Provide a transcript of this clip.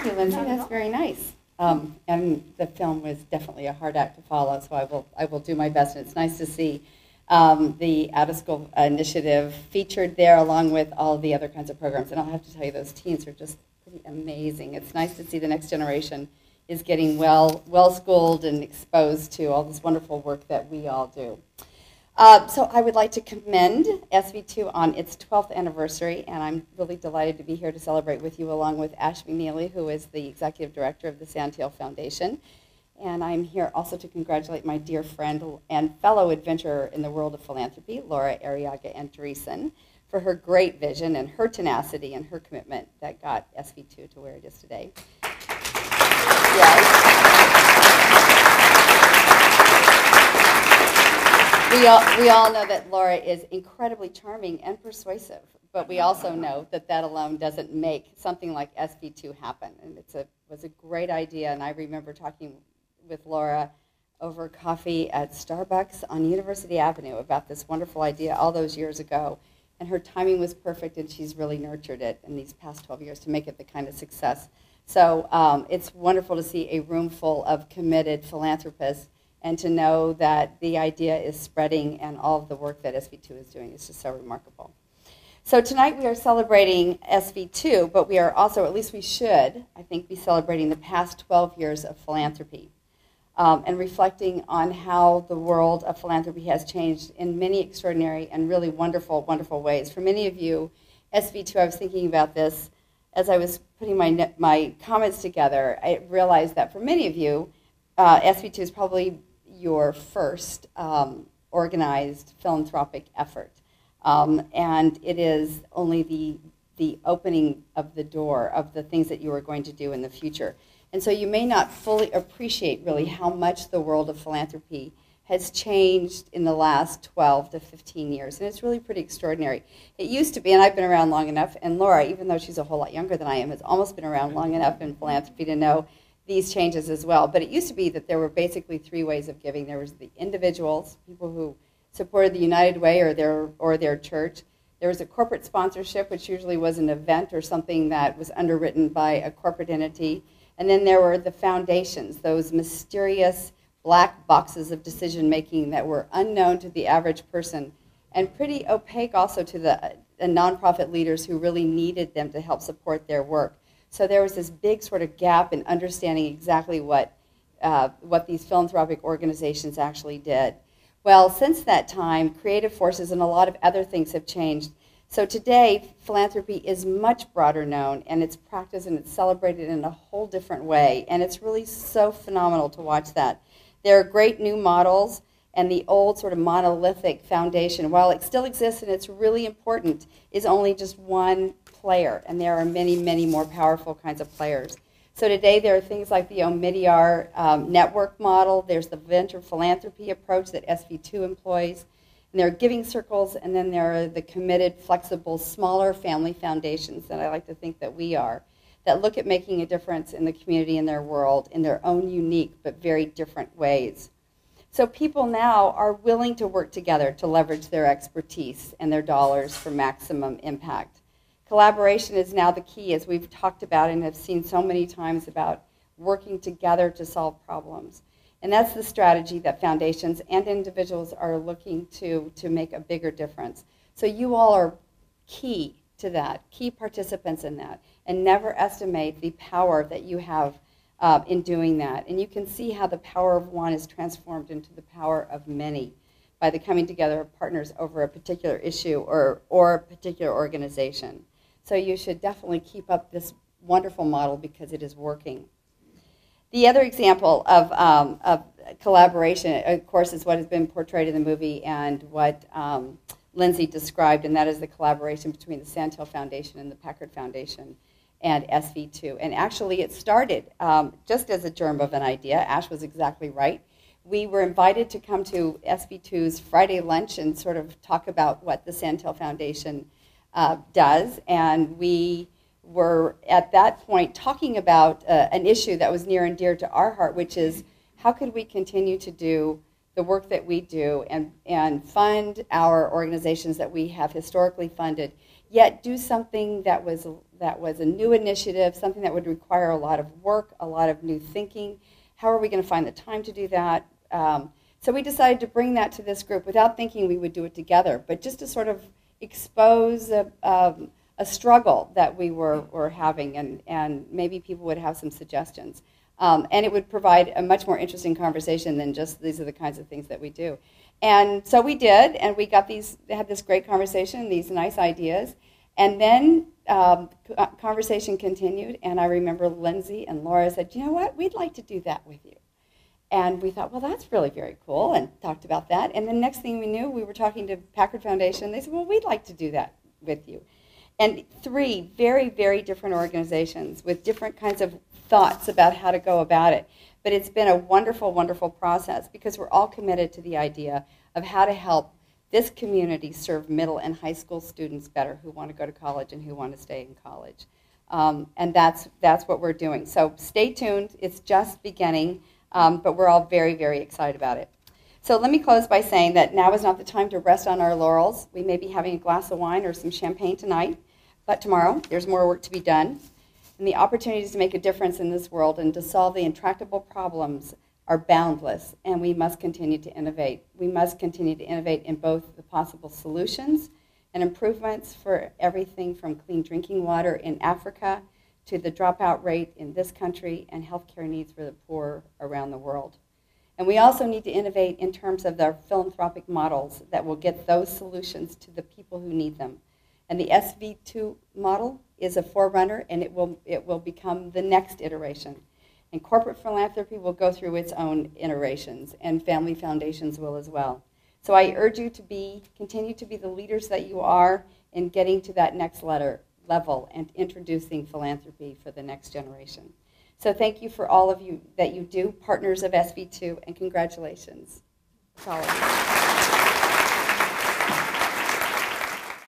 you, Lindsay. That's very nice. And the film was definitely a hard act to follow, so I will do my best. And it's nice to see the out-of-school initiative featured there, along with all the other kinds of programs. And I'll have to tell you, those teens are just pretty amazing. It's nice to see the next generation is getting well-schooled and exposed to all this wonderful work that we all do. So I would like to commend SV2 on its 12th anniversary, and I'm really delighted to be here to celebrate with you, along with Ash McNeely, who is the executive director of the Sandtail Foundation. And I'm here also to congratulate my dear friend and fellow adventurer in the world of philanthropy, Laura Arriaga Andreessen, for her great vision and her tenacity and her commitment that got SV2 to where it is today. Yes. We all know that Laura is incredibly charming and persuasive, but we also know that that alone doesn't make something like SV2 happen. And it was a great idea, and I remember talking with Laura over coffee at Starbucks on University Avenue about this wonderful idea all those years ago. And her timing was perfect, and she's really nurtured it in these past 12 years to make it the kind of success. So it's wonderful to see a room full of committed philanthropists, and to know that the idea is spreading, and all of the work that SV2 is doing is just so remarkable. So tonight we are celebrating SV2, but we are also, at least we should, I think, be celebrating the past 12 years of philanthropy, and reflecting on how the world of philanthropy has changed in many extraordinary and really wonderful, wonderful ways. For many of you, SV2, I was thinking about this as I was putting my comments together. I realized that for many of you, SV2 is probably your first organized philanthropic effort. And it is only the opening of the door of the things that you are going to do in the future. And so you may not fully appreciate really how much the world of philanthropy has changed in the last 12 to 15 years. And it's really pretty extraordinary. It used to be, and I've been around long enough, and Laura, even though she's a whole lot younger than I am, has almost been around long enough in philanthropy to know these changes as well. But it used to be that there were basically three ways of giving. There was the individuals, people who supported the United Way or their church. There was a corporate sponsorship, which usually was an event or something that was underwritten by a corporate entity. And then there were the foundations, those mysterious black boxes of decision-making that were unknown to the average person, and pretty opaque also to the nonprofit leaders who really needed them to help support their work. So there was this big sort of gap in understanding exactly what these philanthropic organizations actually did. Well, since that time, creative forces and a lot of other things have changed. So today, philanthropy is much broader known, and it's practiced and it's celebrated in a whole different way. And it's really so phenomenal to watch that. There are great new models, and the old sort of monolithic foundation, while it still exists and it's really important, is only just one player, and there are many, many more powerful kinds of players. So today there are things like the Omidyar network model, there's the venture philanthropy approach that SV2 employs, and there are giving circles, and then there are the committed, flexible, smaller family foundations that I like to think that we are, that look at making a difference in the community and their world in their own unique but very different ways. So people now are willing to work together to leverage their expertise and their dollars for maximum impact. Collaboration is now the key, as we've talked about and have seen so many times, about working together to solve problems. And that's the strategy that foundations and individuals are looking to make a bigger difference. So you all are key to that, key participants in that, and never estimate the power that you have in doing that. And you can see how the power of one is transformed into the power of many by the coming together of partners over a particular issue or a particular organization. So you should definitely keep up this wonderful model because it is working. The other example of collaboration, of course, is what has been portrayed in the movie and what Lindsay described, and that is the collaboration between the Sandtail Foundation and the Packard Foundation and SV2. And actually it started just as a germ of an idea. Ash was exactly right. We were invited to come to SV2's Friday lunch and sort of talk about what the Sandtail Foundation does, and we were at that point talking about an issue that was near and dear to our heart, which is how could we continue to do the work that we do and fund our organizations that we have historically funded, yet do something that was that was a new initiative, something that would require a lot of work, a lot of new thinking. How are we going to find the time to do that? So we decided to bring that to this group without thinking we would do it together, but just to sort of expose a struggle that we were having, and maybe people would have some suggestions. And it would provide a much more interesting conversation than just these are the kinds of things that we do. And so we did, and we had this great conversation, these nice ideas. And then conversation continued, and I remember Lindsay and Laura said, you know what, we'd like to do that with you. And we thought, well, that's really very cool, and talked about that. And the next thing we knew, we were talking to Packard Foundation. They said, well, we'd like to do that with you. And 3 very, very different organizations with different kinds of thoughts about how to go about it. But it's been a wonderful, wonderful process because we're all committed to the idea of how to help this community serve middle and high school students better who want to go to college and who want to stay in college. And that's what we're doing. So stay tuned. It's just beginning, but we're all very, very excited about it. So let me close by saying that now is not the time to rest on our laurels. We may be having a glass of wine or some champagne tonight, but tomorrow there's more work to be done. And the opportunities to make a difference in this world and to solve the intractable problems are boundless, and we must continue to innovate. We must continue to innovate in both the possible solutions and improvements for everything from clean drinking water in Africa to the dropout rate in this country and healthcare needs for the poor around the world. And we also need to innovate in terms of their philanthropic models that will get those solutions to the people who need them. And the SV2 model is a forerunner, and it will become the next iteration. And corporate philanthropy will go through its own iterations, and family foundations will as well. So I urge you to continue to be the leaders that you are in getting to that next level and introducing philanthropy for the next generation. So thank you for all of you that you do, partners of SV2, and congratulations to all of you.